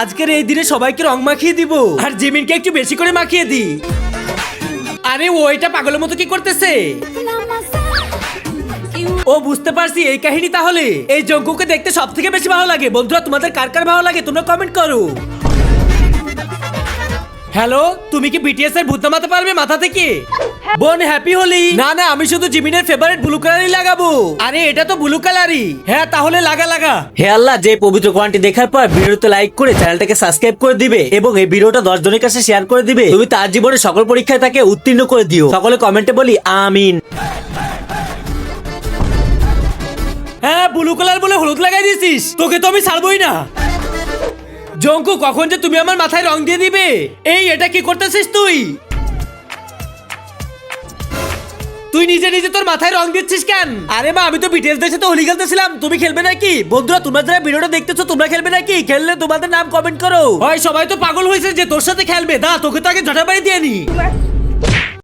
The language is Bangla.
আজকের এই দিনে সবাইকে রং মাখিয়ে দিব আর জিমিনকে একটু বেশি করে মাখিয়ে দি। আরে ও এটা পাগলের মতো কি করতেছে? ও বুঝতে পারছি এই কাহিনী। তাহলে এই জঙ্কুকে দেখতে সব থেকে বেশি ভালো লাগে। বন্ধুরা তোমাদের কার কার ভালো লাগে তোমরা কমেন্ট করো। হ্যালো, তুমি কি বিটিএস এর ভূত নামাতে পারবে মাথা থেকে? বোন হ্যাপি হোলি। না না, আমি শুধু জিমিনের ফেভারিট ব্লু কালারই লাগাবো। আরে এটা তো ব্লু কালারই। হ্যাঁ তাহলে লাগা লাগা। হে আল্লাহ, যে পবিত্র কোরআনটি দেখার পর ভিডিওতে লাইক করে চ্যানেলটাকে সাবস্ক্রাইব করে দিবে এবং এই ভিডিওটা 10 জনের কাছে শেয়ার করে দিবে। তুমি তার জীবনের সকল পরীক্ষায় তাকে উত্তীর্ণ করে দিও। সকলে কমেন্টে বলি আমিন। হ্যাঁ ব্লু কালার বলে হলুদ লাগাই দিয়েছিস, তোকে তো আমি ছাড়বই না। জঙ্কু কখন যে তুমি আমার মাথায় রং দিয়ে দিবে? এই এটা কি করতেছিস তুই? তুই নিজে নিজে তোর মাথায় রং দিচ্ছিস কেন? আরে মা, আমি তো বিটিএস দের সাথে হোলি খেলতেছিলাম। তুমি খেলবে নাকি? বন্ধুরা তোমরা যারা ভিডিওটা দেখতেছো তোমরা খেলবে নাকি? খেললে তোমাদের নাম কমেন্ট করো। হয় সবাই তো পাগল হয়েছে যে তোর সাথে খেলবে। দা তোকে তো আগে ঝটাবাই দিয়ে নি।